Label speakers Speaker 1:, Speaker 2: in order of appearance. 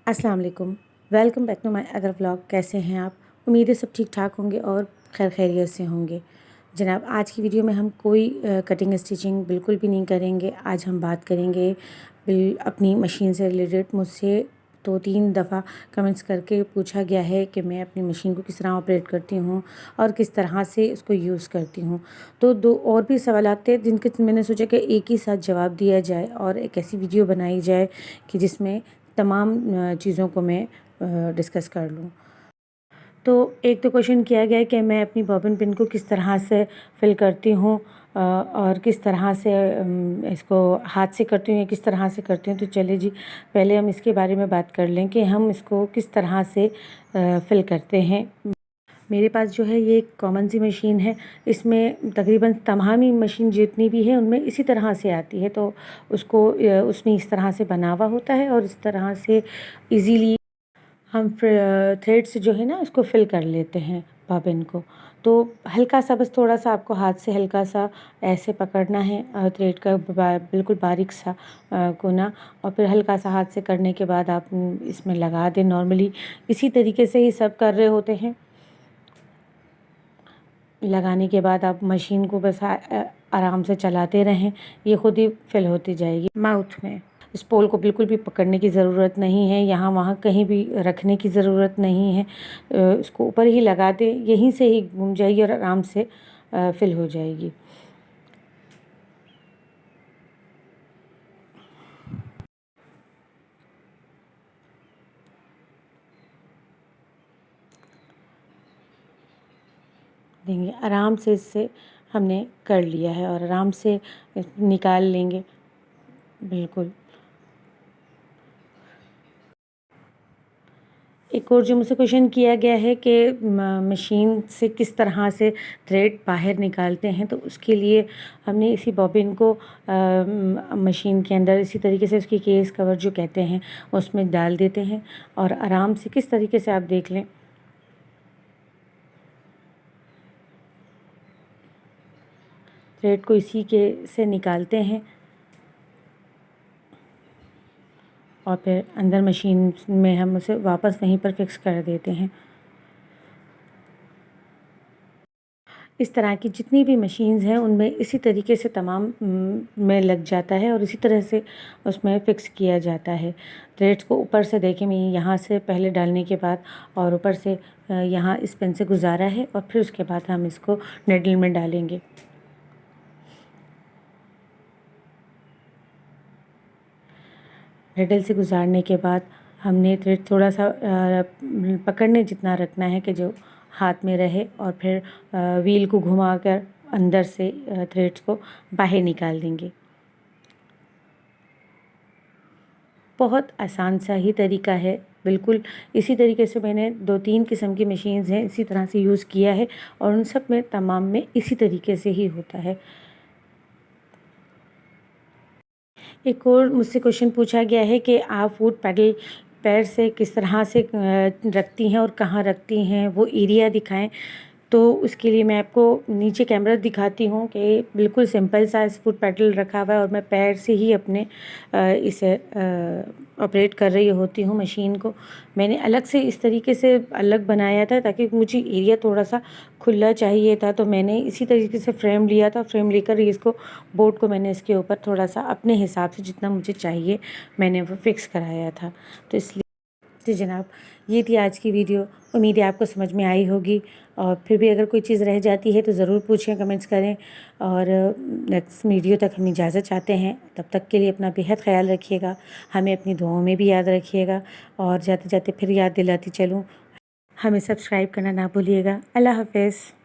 Speaker 1: अस्सलाम वालेकुम, welcome back to my other vlog. कैसे हैं आप? उम्मीद है सब ठीक ठाक होंगे और खैर खैरियत से होंगे। जनाब, आज की वीडियो में हम कोई कटिंग स्टिचिंग बिल्कुल भी नहीं करेंगे। आज हम बात करेंगे अपनी मशीन से रिलेटेड। मुझसे 2-3 दफ़ा कमेंट्स करके पूछा गया है कि मैं अपनी मशीन को किस तरह ऑपरेट करती हूँ और किस तरह से उसको यूज़ करती हूँ। तो 2 और भी सवालात थे जिनके मैंने सोचा कि एक ही साथ जवाब दिया जाए और एक ऐसी वीडियो बनाई जाए कि जिसमें तमाम चीज़ों को मैं डिस्कस कर लूँ। तो एक तो क्वेश्चन किया गया है कि मैं अपनी बॉबिन पिन को किस तरह से फ़िल करती हूँ और किस तरह से इसको हाथ से करती हूँ या किस तरह से करती हूँ। तो चलिए जी, पहले हम इसके बारे में बात कर लें कि हम इसको किस तरह से फ़िल करते हैं। मेरे पास जो है ये एक कॉमन सी मशीन है। इसमें तकरीबन तमाम ही मशीन जितनी भी है उनमें इसी तरह से आती है। तो उसको उसमें इस तरह से बना हुआ होता है और इस तरह से इजीली हम थ्रेड से जो है ना उसको फिल कर लेते हैं बॉबिन को। तो हल्का सा, बस थोड़ा सा आपको हाथ से हल्का सा ऐसे पकड़ना है थ्रेड का बिल्कुल बारीक सा कोना, और फिर हल्का सा हाथ से करने के बाद आप इसमें लगा दें। नॉर्मली इसी तरीके से ही सब कर रहे होते हैं। लगाने के बाद आप मशीन को बस आराम से चलाते रहें, ये खुद ही फिल होती जाएगी माउथ में। इस पोल को बिल्कुल भी पकड़ने की ज़रूरत नहीं है, यहाँ वहाँ कहीं भी रखने की ज़रूरत नहीं है। इसको ऊपर ही लगा दें, यहीं से ही घूम जाएगी और आराम से फिल हो जाएगी। देंगे आराम से, इससे हमने कर लिया है और आराम से निकाल लेंगे बिल्कुल। एक और जो मुझसे क्वेश्चन किया गया है कि मशीन से किस तरह से थ्रेड बाहर निकालते हैं, तो उसके लिए हमने इसी बॉबिन को मशीन के अंदर इसी तरीके से उसकी केस कवर जो कहते हैं उसमें डाल देते हैं और आराम से किस तरीके से आप देख लें, थ्रेड को इसी के से निकालते हैं और फिर अंदर मशीन में हम उसे वापस वहीं पर फिक्स कर देते हैं। इस तरह की जितनी भी मशीन्स हैं उनमें इसी तरीके से तमाम में लग जाता है और इसी तरह से उसमें फ़िक्स किया जाता है। थ्रेड्स को ऊपर से देखें, मैं यहाँ से पहले डालने के बाद और ऊपर से यहाँ इस पेन से गुजारा है और फिर उसके बाद हम इसको नेडल में डालेंगे। नेडल से गुजारने के बाद हमने थ्रेड थोड़ा सा पकड़ने जितना रखना है कि जो हाथ में रहे और फिर व्हील को घुमाकर अंदर से थ्रेड्स को बाहर निकाल देंगे। बहुत आसान सा ही तरीका है, बिल्कुल इसी तरीके से मैंने 2-3 किस्म की मशीन्स हैं इसी तरह से यूज़ किया है और उन सब में तमाम में इसी तरीके से ही होता है। एक और मुझसे क्वेश्चन पूछा गया है कि आप फुट पैडल पैर से किस तरह से रखती हैं और कहाँ रखती हैं, वो एरिया दिखाएं। तो उसके लिए मैं आपको नीचे कैमरा दिखाती हूँ कि बिल्कुल सिंपल सा फुट पैडल रखा हुआ है और मैं पैर से ही अपने इसे ऑपरेट कर रही होती हूँ मशीन को। मैंने अलग से इस तरीके से अलग बनाया था ताकि मुझे एरिया थोड़ा सा खुला चाहिए था, तो मैंने इसी तरीके से फ्रेम लिया था। फ्रेम लेकर इसको बोर्ड को मैंने इसके ऊपर थोड़ा सा अपने हिसाब से जितना मुझे चाहिए मैंने वो फिक्स कराया था। तो इसलिए जी जनाब, ये थी आज की वीडियो। उम्मीद है आपको समझ में आई होगी और फिर भी अगर कोई चीज़ रह जाती है तो ज़रूर पूछें, कमेंट्स करें और नेक्स्ट वीडियो तक हम इजाज़त चाहते हैं। तब तक के लिए अपना बेहद ख्याल रखिएगा, हमें अपनी दुआओं में भी याद रखिएगा और जाते जाते फिर याद दिलाती चलूँ, हमें सब्सक्राइब करना ना भूलिएगा। अल्लाह हाफ़िज़।